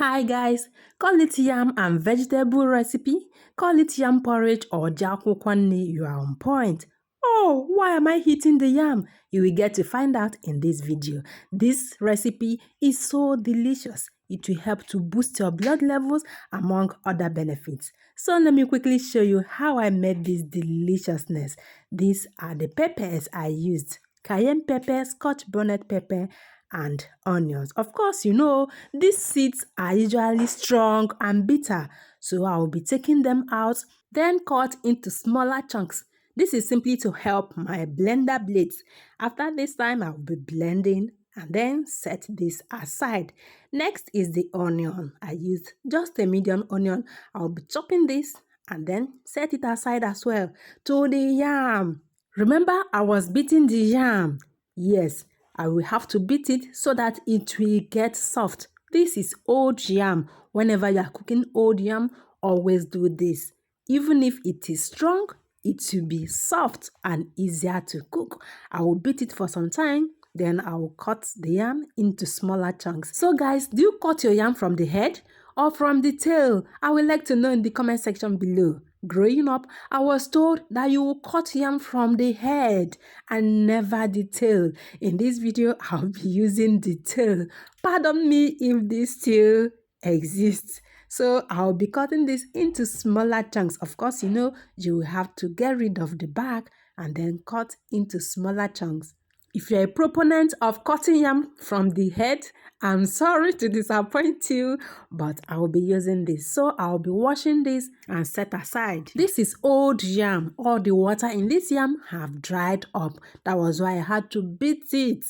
Hi guys, call it yam and vegetable recipe, call it yam porridge or jakwukwanni, you are on point. Oh, why am I hitting the yam? You will get to find out in this video. This recipe is so delicious. It will help to boost your blood levels among other benefits. So let me quickly show you how I made this deliciousness. These are the peppers I used. Cayenne pepper, Scotch bonnet pepper, and onions. Of course, you know, these seeds are usually strong and bitter, so I will be taking them out, then cut into smaller chunks. This is simply to help my blender blades. After this time, I will be blending and then set this aside. Next is the onion. I used just a medium onion. I'll be chopping this and then set it aside as well. To the yam. Remember, I was beating the yam. Yes, I will have to beat it so that it will get soft. This is old yam. Whenever you are cooking old yam, always do this. Even if it is strong, it will be soft and easier to cook. I will beat it for some time, then I will cut the yam into smaller chunks. So guys, do you cut your yam from the head or from the tail? I would like to know in the comment section below. Growing up, I was told that you will cut yam from the head and never the tail. In this video, I'll be using the tail. Pardon me if this still exists. So I'll be cutting this into smaller chunks. Of course, you know, you will have to get rid of the back and then cut into smaller chunks. If you're a proponent of cutting yam from the head, I'm sorry to disappoint you, but I will be using this. So I'll be washing this and set aside. This is old yam. All the water in this yam have dried up. That was why I had to beat it.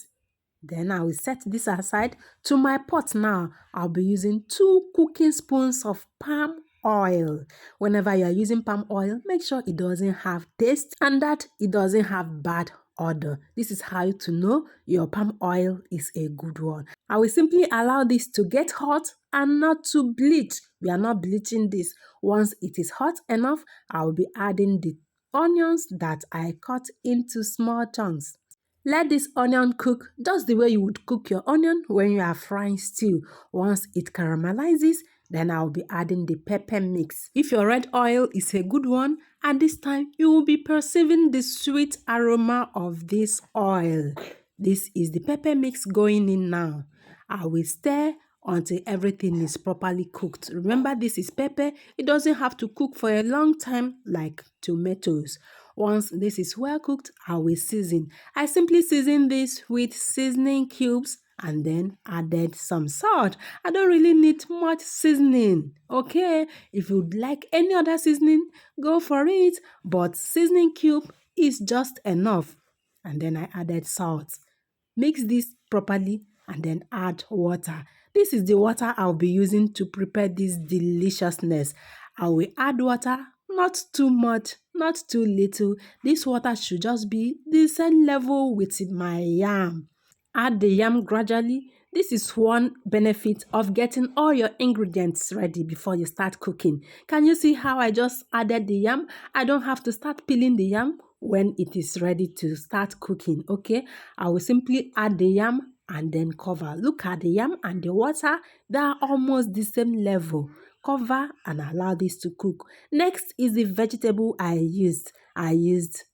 Then I will set this aside. To my pot now, I'll be using 2 cooking spoons of palm oil. Whenever you are using palm oil, make sure it doesn't have taste and that it doesn't have bad odor. This is how to know your palm oil is a good one. I will simply allow this to get hot and not to bleach. We are not bleaching this. Once it is hot enough, I will be adding the onions that I cut into small chunks. Let this onion cook just the way you would cook your onion when you are frying stew. Once it caramelizes, then I'll be adding the pepper mix. If your red oil is a good one, at this time you will be perceiving the sweet aroma of this oil. This is the pepper mix going in now. I will stir until everything is properly cooked. Remember, this is pepper. It doesn't have to cook for a long time like tomatoes. Once this is well cooked, I will season. I simply season this with seasoning cubes and then added some salt. I don't really need much seasoning, okay? If you'd like any other seasoning, go for it. But seasoning cube is just enough. And then I added salt. Mix this properly and then add water. This is the water I'll be using to prepare this deliciousness. I will add water, not too much, not too little. This water should just be the same level with my yam. Add the yam gradually. This is one benefit of getting all your ingredients ready before you start cooking. Can you see how I just added the yam? I don't have to start peeling the yam when it is ready to start cooking, okay? I will simply add the yam and then cover. Look at the yam and the water. They are almost the same level. Cover and allow this to cook. Next is the vegetable I used. I used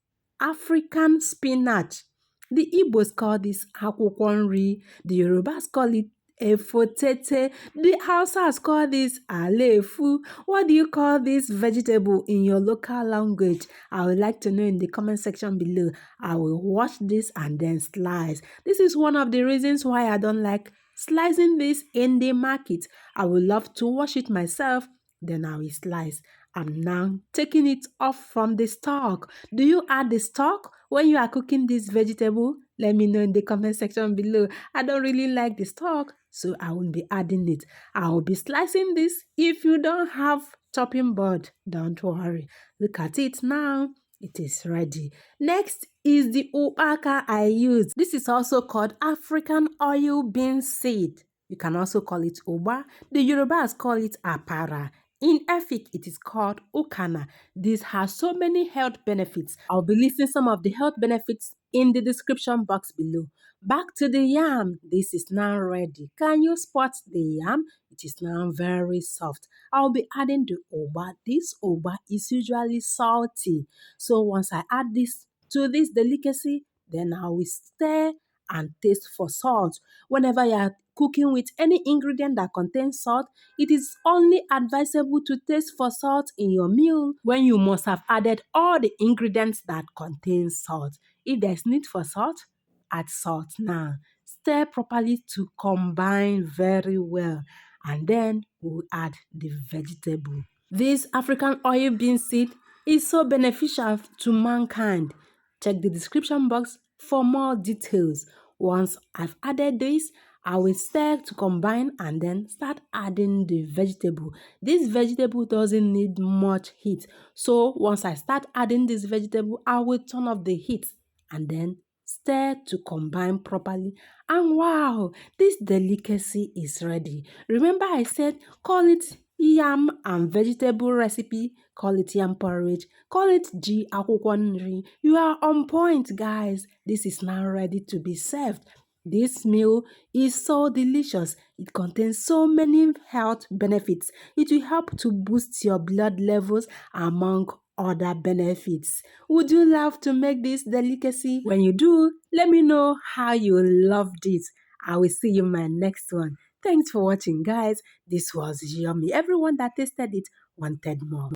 African spinach. The Igbos call this akwukwo. The Yorubas call it efotete. The Hausas call this alefu. What do you call this vegetable in your local language? I would like to know in the comment section below. I will wash this and then slice. This is one of the reasons why I don't like slicing this in the market. I would love to wash it myself, then I will slice. I'm now taking it off from the stalk. Do you add the stalk when you are cooking this vegetable? Let me know in the comment section below. I don't really like the stalk, so I won't be adding it. I will be slicing this. If you don't have chopping board, don't worry. Look at it now. It is ready. Next is the Ukpaka I used. This is also called African oil bean seed. You can also call it Ugba. The Yorubas call it Apara. In Efik, it is called Ukana. This has so many health benefits. I'll be listing some of the health benefits in the description box below. Back to the yam. This is now ready. Can you spot the yam? It is now very soft. I'll be adding the Ugba. This Ugba is usually salty. So once I add this to this delicacy, then I will stir and taste for salt. Whenever you are cooking with any ingredient that contains salt, it is only advisable to taste for salt in your meal when you must have added all the ingredients that contain salt. If there's need for salt, add salt now. Stir properly to combine very well, and then we'll add the vegetable. This African oil bean seed is so beneficial to mankind. Check the description box for more details. Once I've added this, I will stir to combine and then start adding the vegetable. This vegetable doesn't need much heat. So once I start adding this vegetable, I will turn off the heat and then stir to combine properly. And wow, this delicacy is ready. Remember I said call it yam and vegetable recipe, call it yam porridge, call it ji akwukwo nri. You are on point, guys. This is now ready to be served. This meal is so delicious. It contains so many health benefits. It will help to boost your blood levels among other benefits. Would you love to make this delicacy? When you do, let me know how you loved it. I will see you in my next one. Thanks for watching, guys. This was yummy. Everyone that tasted it wanted more.